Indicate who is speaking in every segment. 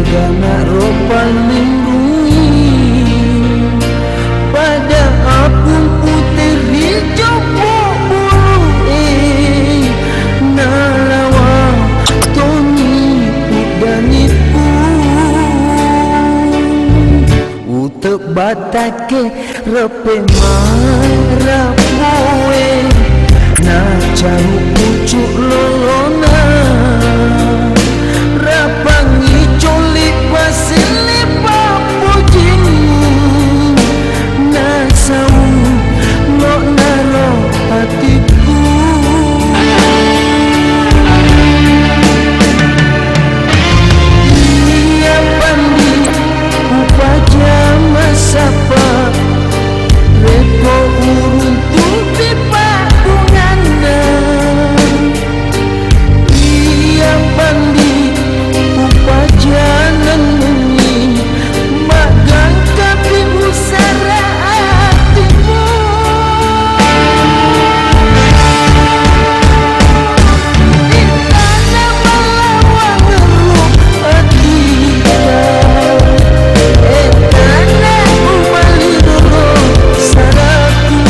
Speaker 1: Gana ropa lindungi pada apung putih hijau bulu nalawa toni udaniku utek batake repe marah poe na caru pucuk lolona rapangi colik pasili papujimu nasau lo nalo hatiku iya pandi upaja masapa reko urun tuti pakunana iya pandi upajanan nungi magang tapi usara hatimu di tanah melawan ngeruk hatiku tanah umali dulu saraku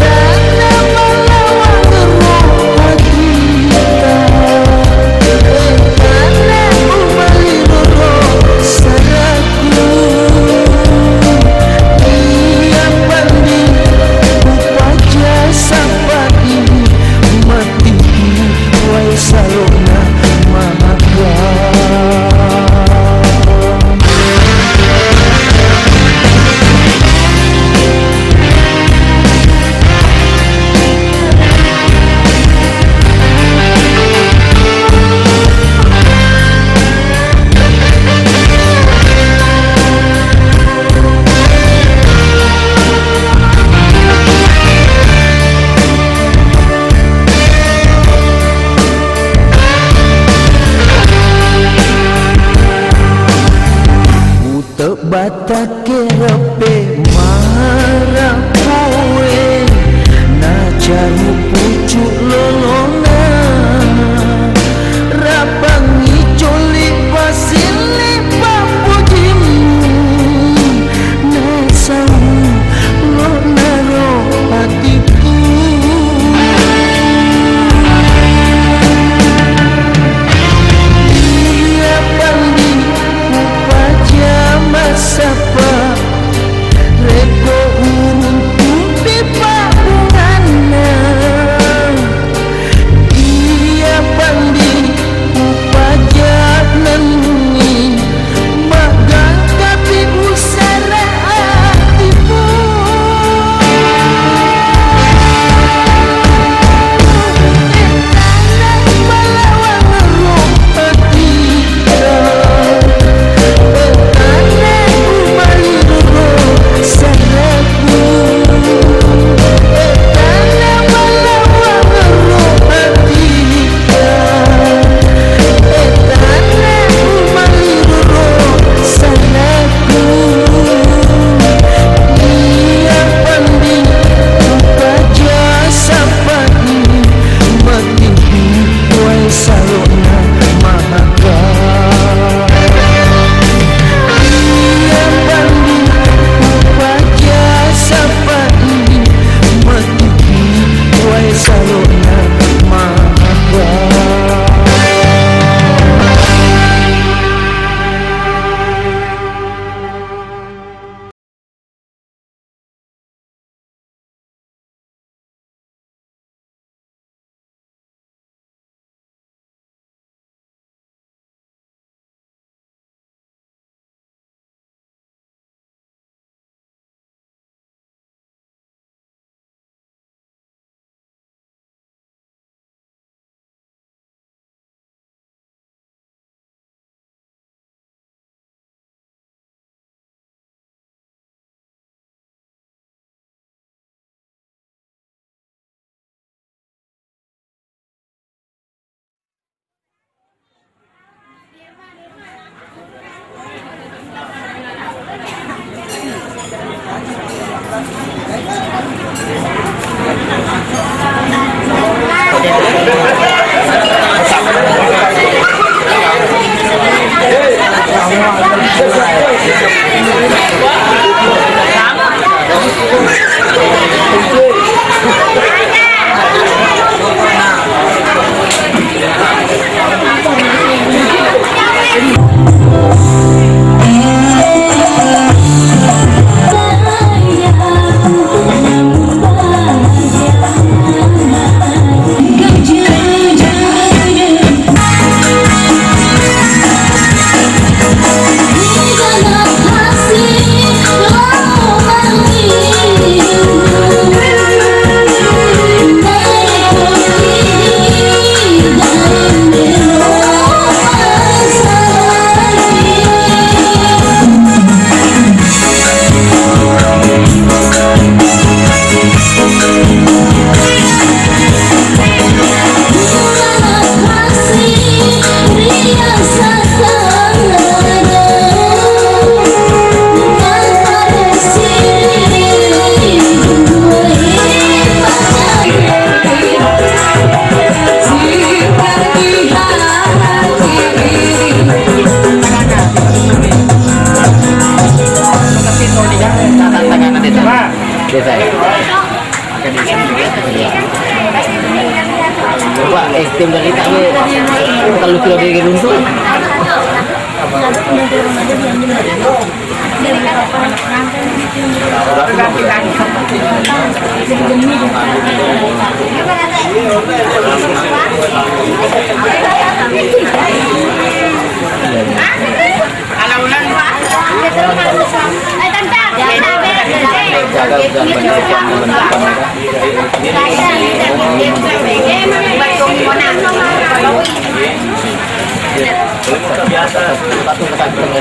Speaker 1: tanah melawan ngeruk hatiku tanah umali dulu saraku iya pandi upaja sampai mati wai salona mamaga batake repe marah kowe na caru pucuk lolona rapangi colik pasili papujimu nasau lo naro hatiku iya pandi upaja masapa
Speaker 2: sudah bikin runtuh.
Speaker 3: Biasa batu ketak ini.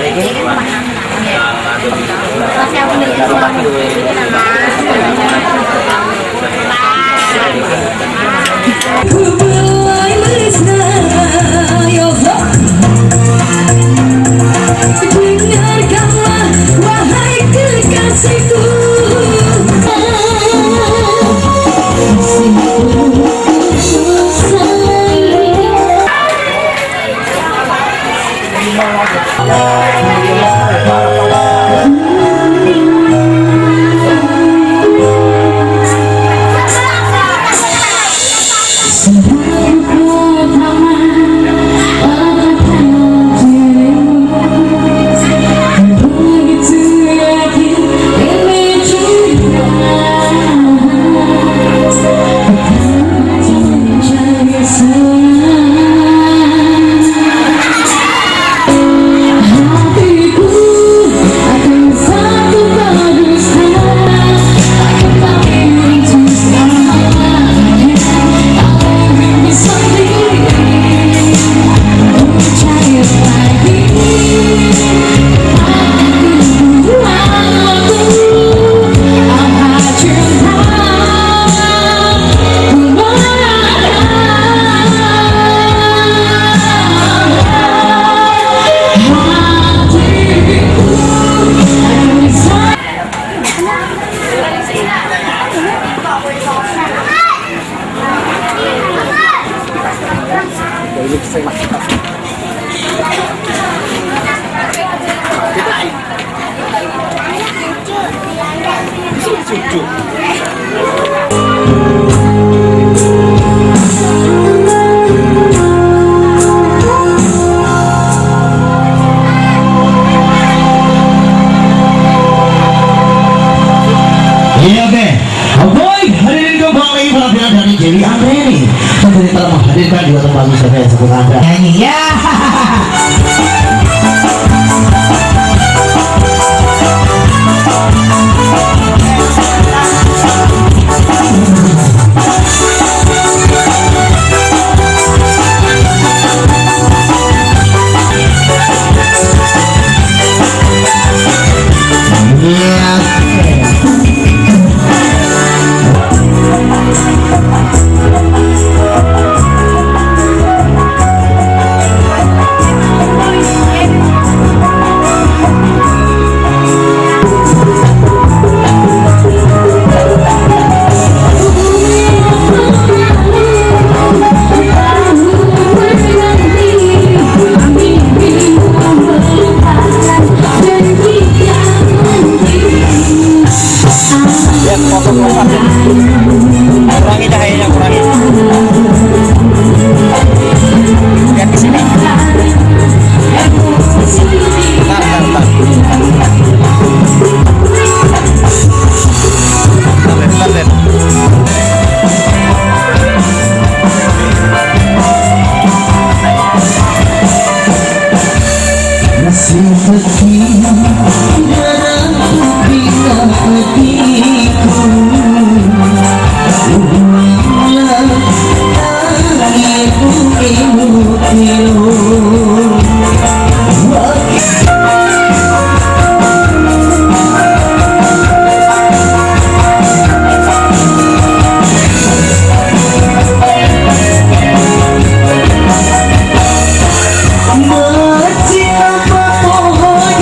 Speaker 4: Dengarkanlah wahai kekasihku.
Speaker 5: Iya oke, Boy, hadirin kembali penampilan dari Jerry Andreni. Tentunya telah menghadirkan dua tempat wisata yang sebut Anda nyanyi ya.
Speaker 3: Kurangi cahayanya, kurangi. Lihat di sini. Bentar. Bentar.
Speaker 5: Masih pergi dalam bila hatiku. Ulanglah tangiku ilu-ilu. Masih apa pohon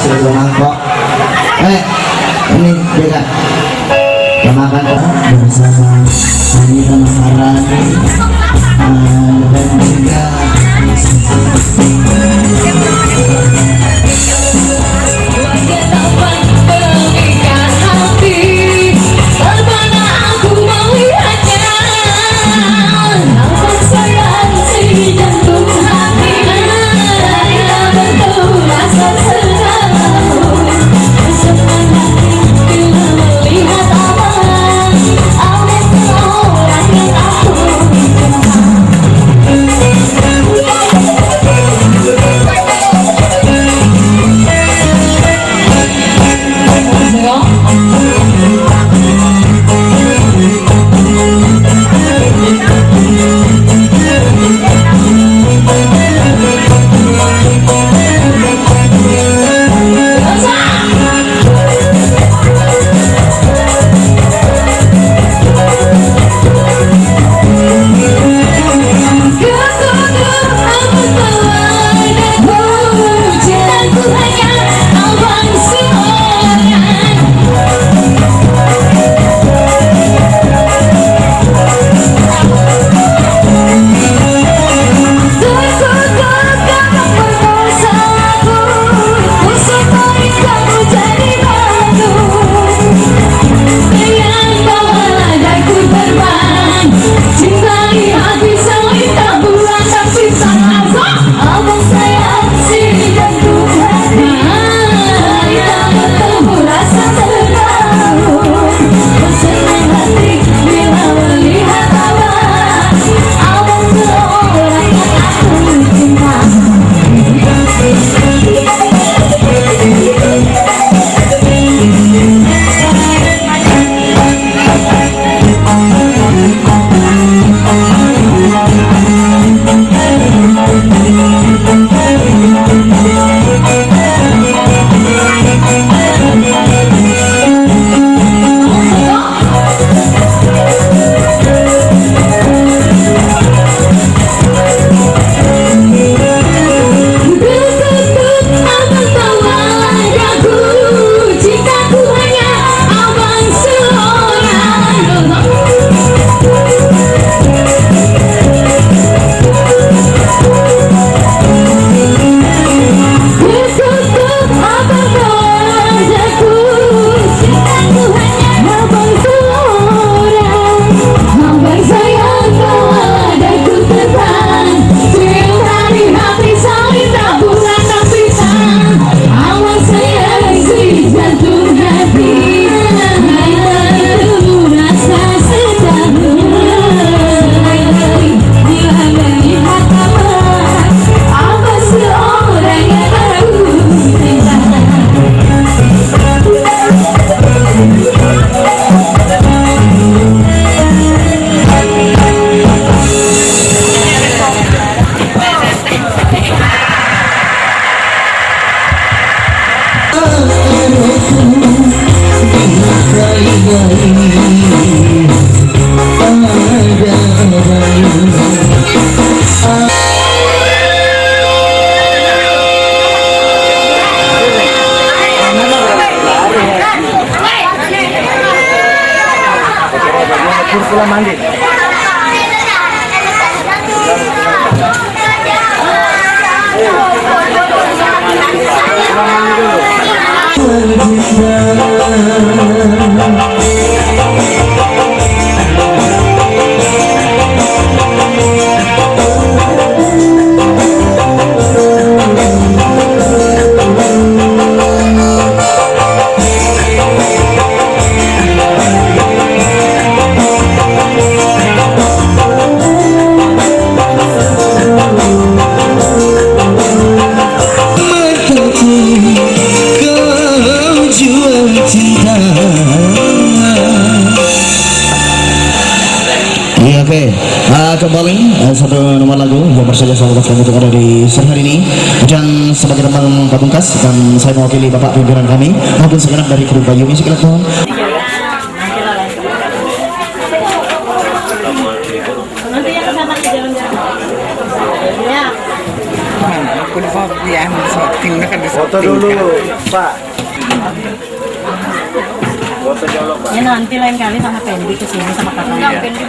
Speaker 5: sudah mangkok. Ini beda. Kita makan bersama Anita Maharani dan juga
Speaker 3: pulang mandi.
Speaker 5: Iya, oke. Kembali satu nomor lagu yang bersaja sahabat kami untuk ada di sore hari ini, dan sebagai teman pamungkas dan saya mewakili bapak pimpinan kami maupun segenap dari kru Bayu Music Electron.
Speaker 2: Nanti yang kesana jalan-jalan. Ya. Foto dulu, Pak. Foto jolok, Pak.
Speaker 6: Ya nanti lain kali sama Pendi kesini sama kakaknya. Pendi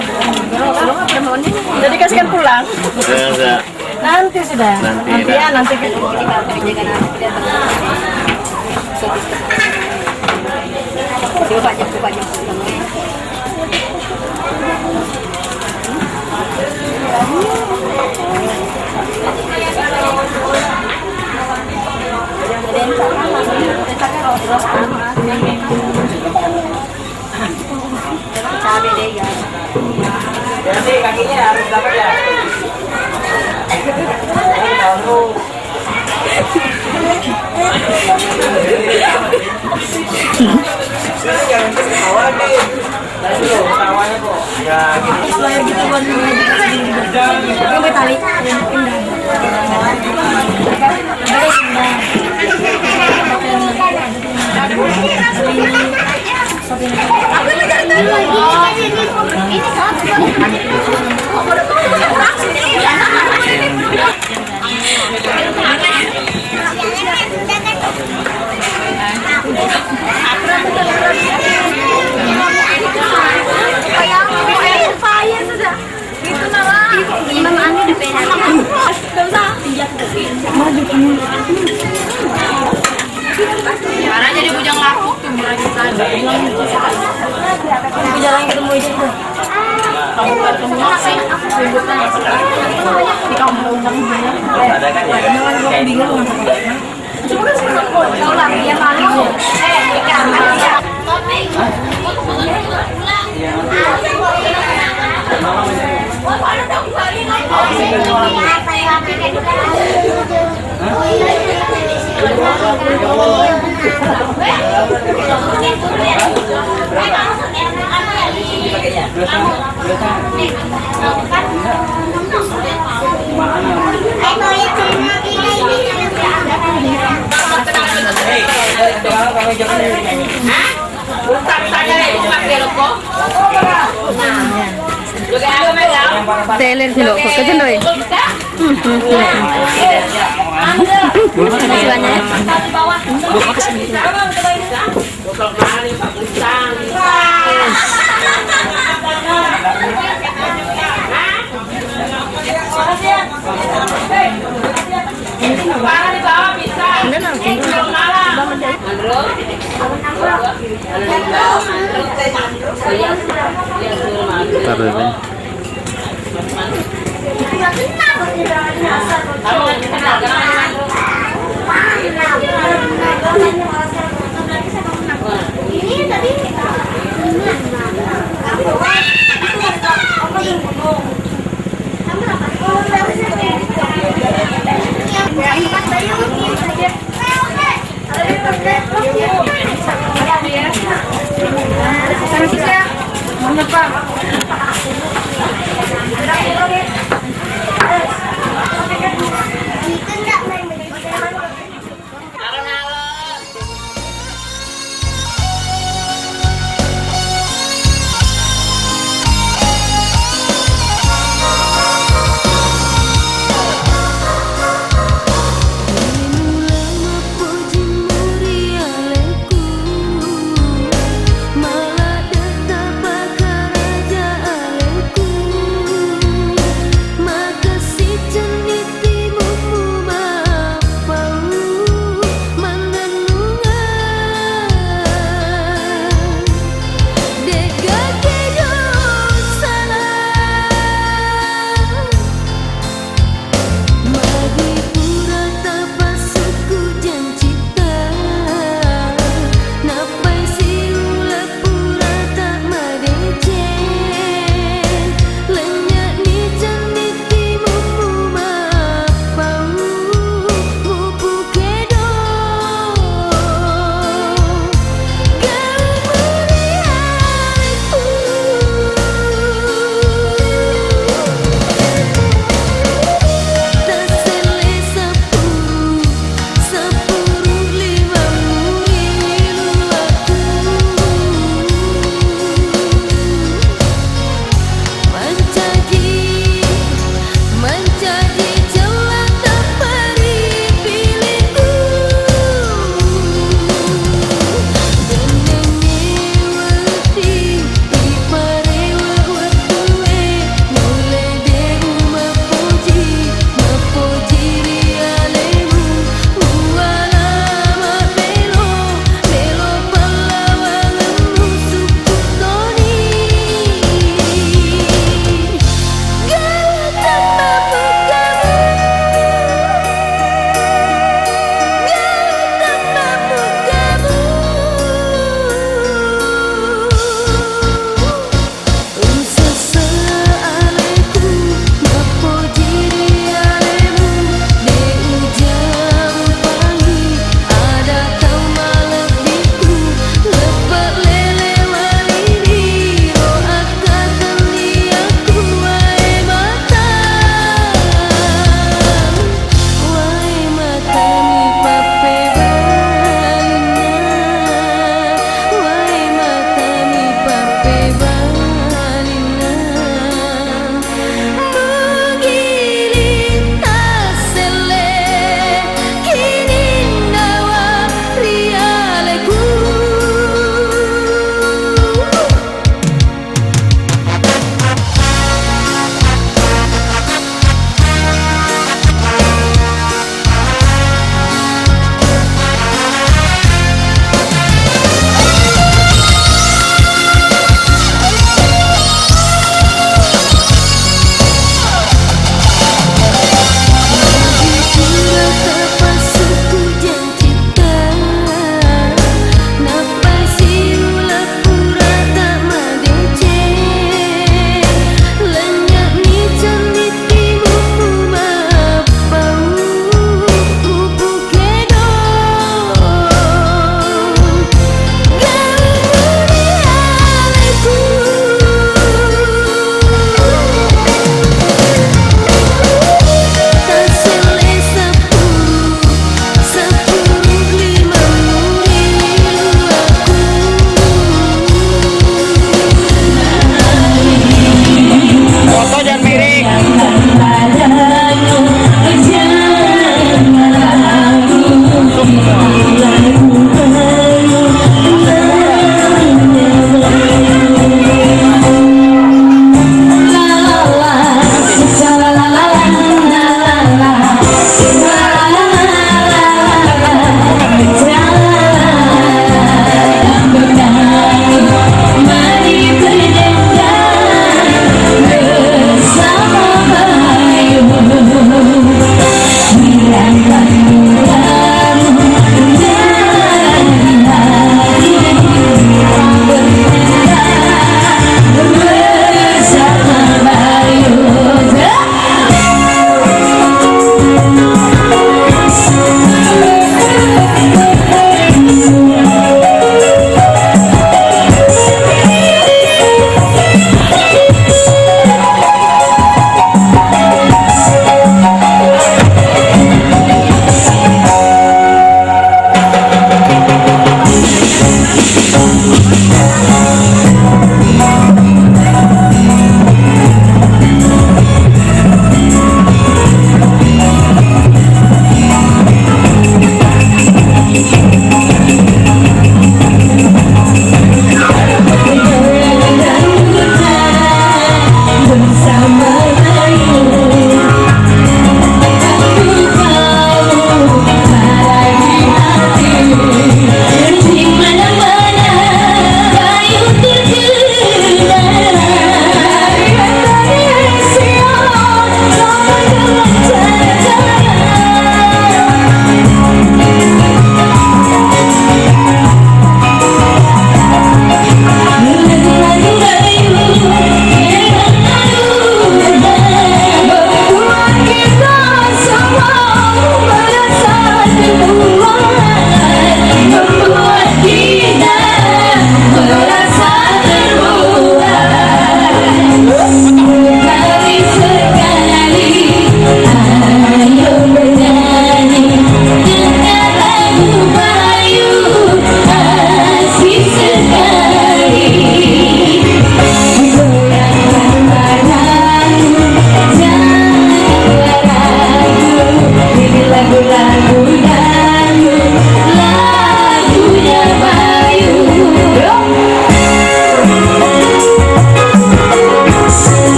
Speaker 6: jadi kasihkan pulang.
Speaker 2: Enggak.
Speaker 6: Nanti sudah. Nanti ya nanti kita
Speaker 3: Jadi kakinya harus dapat ya.
Speaker 6: Karena jadi bujang laku tuh merajukan. Tapi jarang ketemu aja tuh. Kamu ketemu sih, sebutan di kampung banyak.
Speaker 3: Ada kan ya?
Speaker 6: Gue bingung. Cuma kan sih kalau lagi yang malu. Teler sih loh, kerja doi.
Speaker 7: Malah tetap bakar raja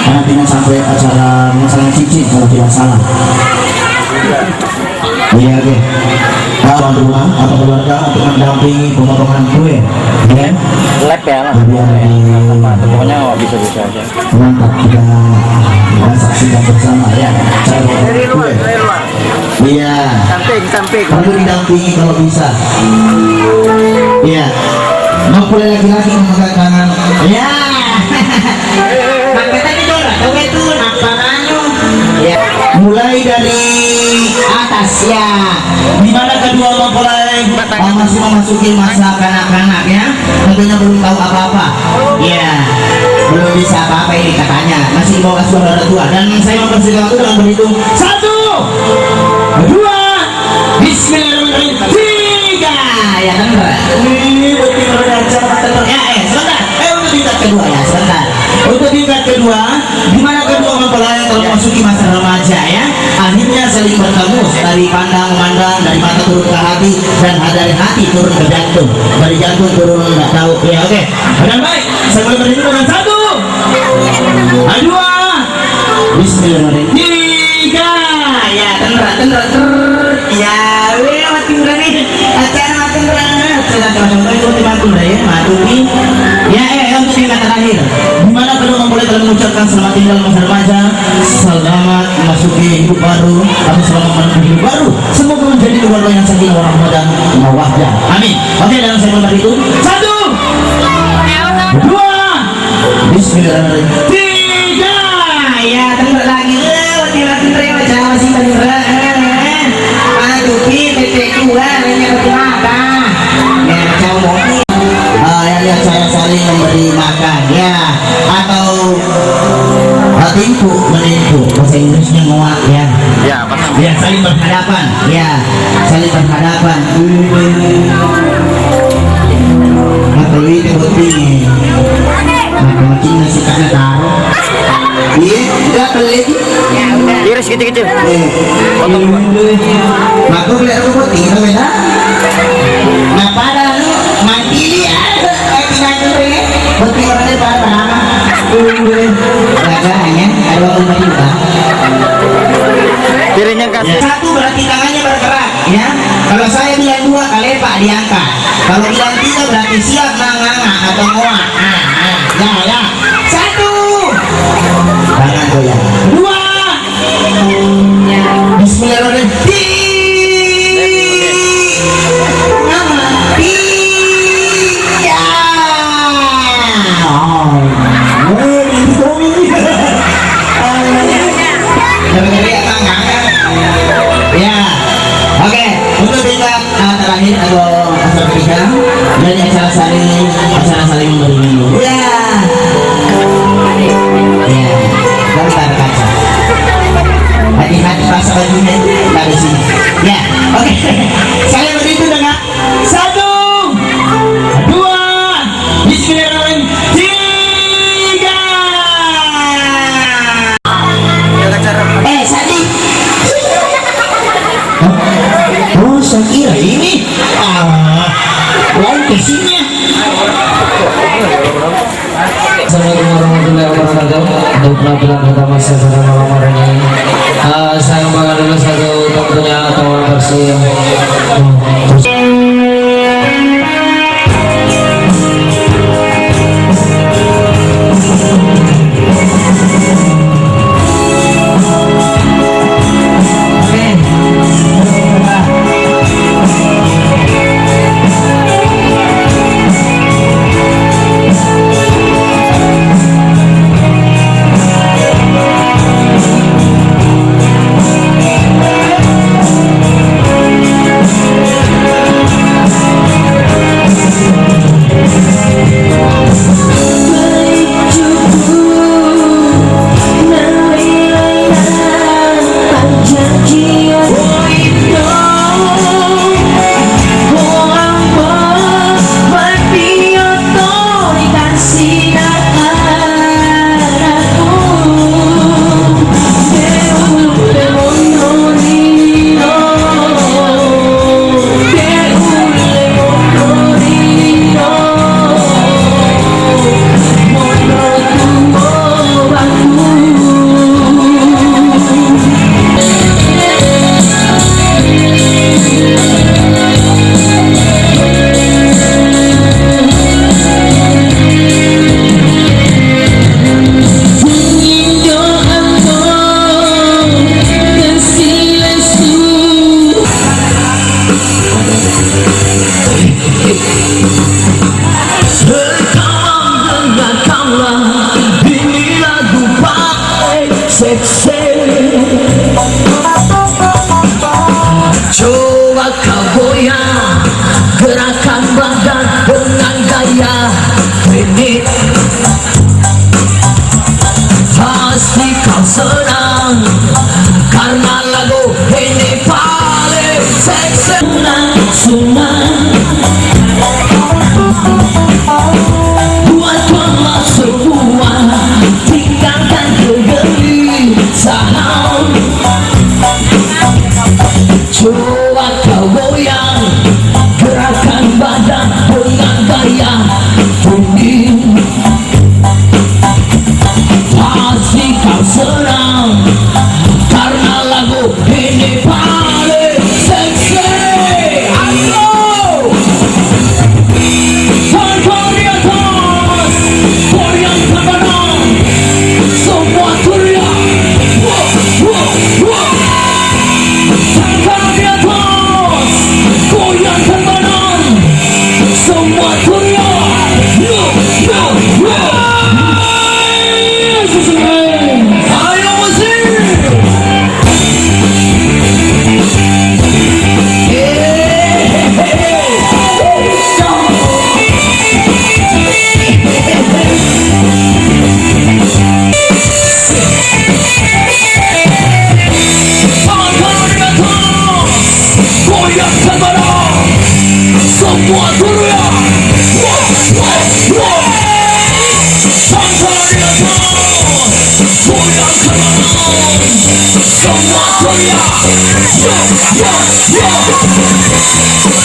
Speaker 5: nantinya sampai acara masalah cincin kalau tidak salah. Iya, oke. Tuan rumah atau keluarga untuk mendampingi pemotongan kue, ya.
Speaker 3: Lab ya lah. Pokoknya bisa-bisa aja.
Speaker 5: Mantap, kita saksikan bersama ya. Cara
Speaker 2: Dari luar,
Speaker 5: kue.
Speaker 2: dari luar.
Speaker 5: Iya.
Speaker 2: Samping.
Speaker 5: Perlu didampingi kalau bisa. Iya. Mempelai laki-laki memegang tangan. Ya. Makanya itu lah, kau itu apa anu? Ya. Mulai dari atas ya. Dimana kedua mempelai masih memasuki masa kanak-kanak ya. Tentunya belum tahu apa-apa. Ya. Belum bisa apa-apa ini katanya. Masih bawa suara orang tua. Dan saya mempersilakan itu dengan berhitung 1, 2, Bismillahirrahmanirrahim. 3. Ya kan? Ini bukti belajar ya. Sebentar. Untuk tingkat kedua ya. Sebentar. Untuk tingkat kedua, di mana kedua mempelai telah memasuki masa remaja ya. Akhirnya saling bertemu dari pandang memandang, dari mata turun ke hati, dan dari hati turun ke jantung, dari jantung turun nggak tahu ya. Oke. Dengan baik, saya boleh berhitung dengan 1, 2, Bismillahirrahmanirrahim. 3. Ya, tenang. Ya, mati berani. Acara mati berani. Sudah coba itu dibantu ya, mati. Ya, untuk tingkat terakhir, di mana kedua mempelai telah mengucapkan selamat tinggal masa remaja, selamat memasuki hidup baru, atau selamat menempuh hidup baru. Semoga menjadi keluarga yang sakinah warahmah dan mawaddah. Amin. Oke, dalam segmen itu 1, 2, Bismillahirrahmanirrahim. 3. Ya, tengok lagi. Mati terima jawab sih beneran. Aduh, PT2 ini makan. Ya, jauh yang lihat saya saling memberi makan ya, atau timpu menimpu, bahasa Inggrisnya ngoak ya.
Speaker 3: Ya, apa?
Speaker 5: Ya, saling berhadapan ya, saling berhadapan. Atau itu bukti macam nasi karena taruh. Iya, tidak pelit.
Speaker 3: Iris kecil-kecil.
Speaker 5: Maka beli aku putih, itu beda. Nah, pada lu mati dia. Bukti orangnya pada lama. Raga hanya ada waktu juga.
Speaker 3: Piringnya kasih.
Speaker 5: 1 berarti tangannya bergerak, ya. Kalau saya bilang 2 kali Pak diangkat. Kalau bilang 3 berarti siap nganga atau ngoak. Ya. 1. Tangan goyang. 2. Bismillahirrahmanirrahim. Ya, oke. Untuk tingkat terakhir atau acara ketiga dari acara saling memberi minum. Ya, gambar kaca. Hati-hati pasang bajunya dari sini. Ya, oke. Saya beri itu dengan 1, 2, Bismillahirrahmanirrahim. 3. Sadi. Oh, saya kira ini lain kesininya.
Speaker 7: Assalamualaikum warahmatullahi wabarakatuh. Untuk penampilan pertama saya pada malam hari ini, saya membawa dulu satu tentunya kawan bersih.
Speaker 4: Aku
Speaker 7: Ayo musik. Tangan kanan dengan tangan, goyangkan badan, semua turun ya. Tangan kanan dengan tangan, goyangkan badan, semua turun ya.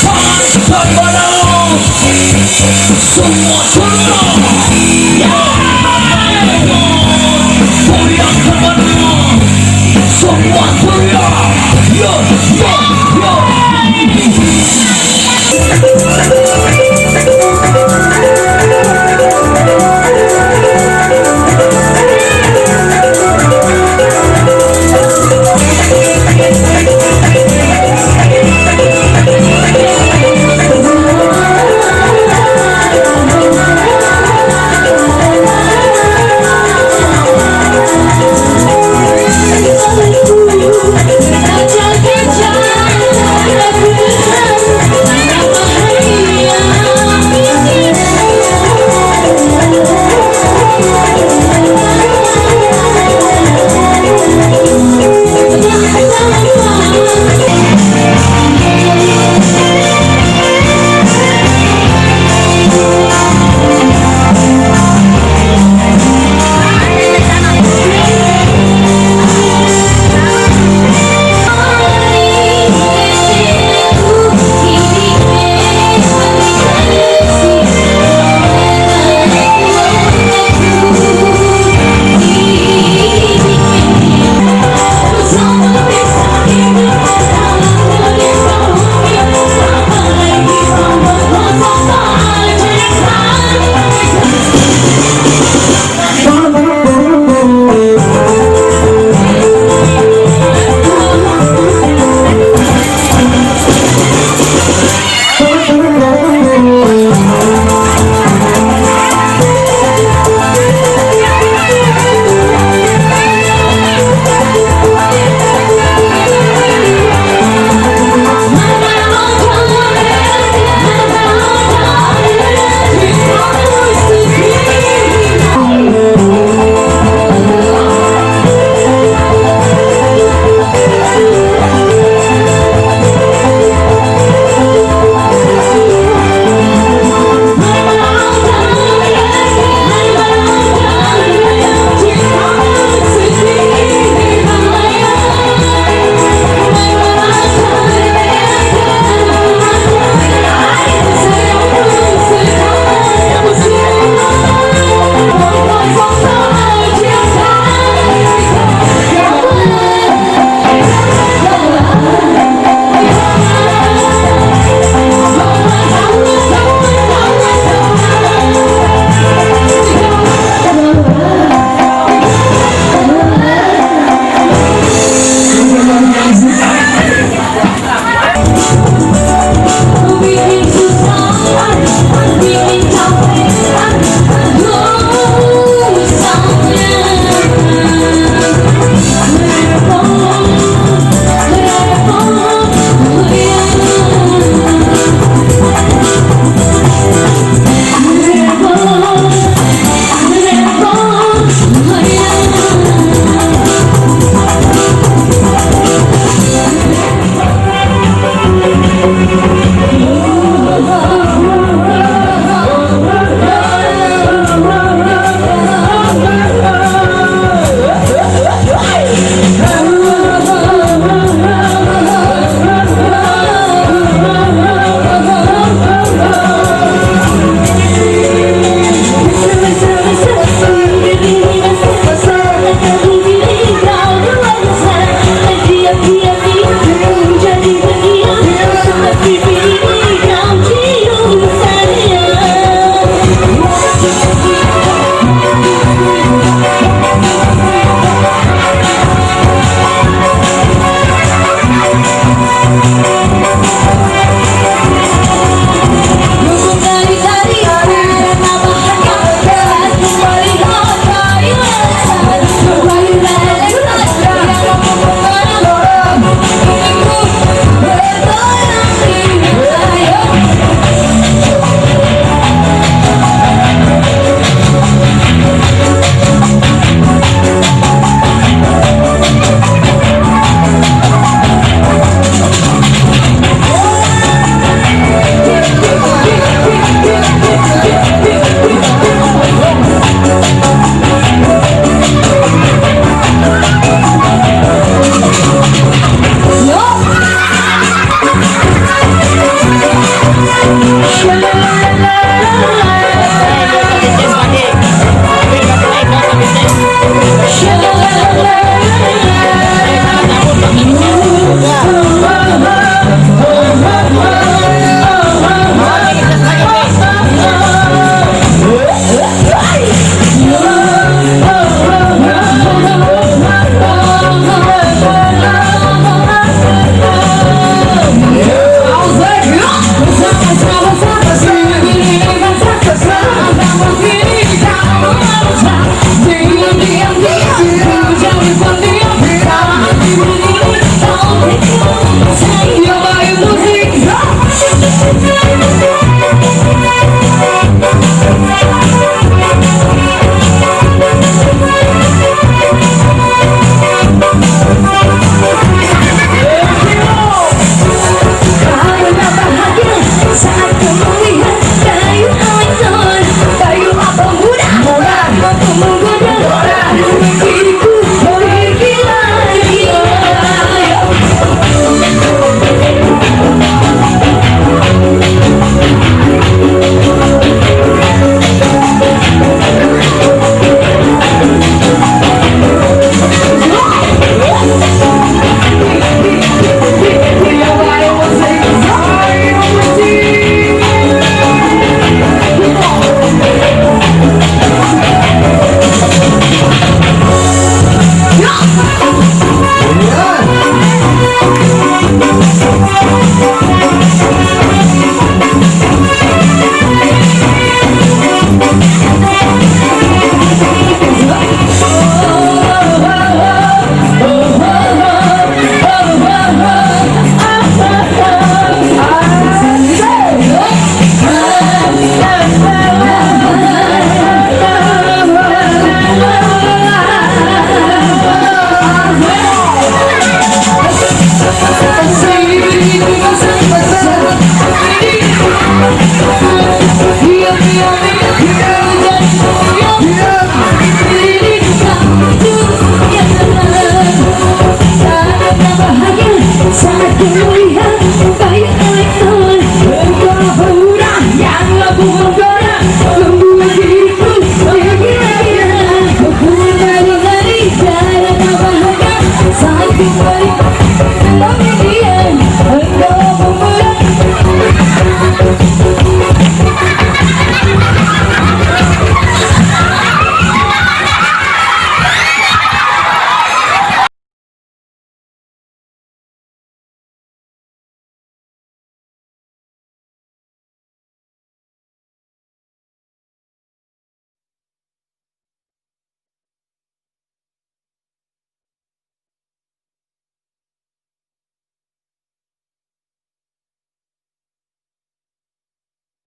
Speaker 7: Tangan dan badan, semua turun ya.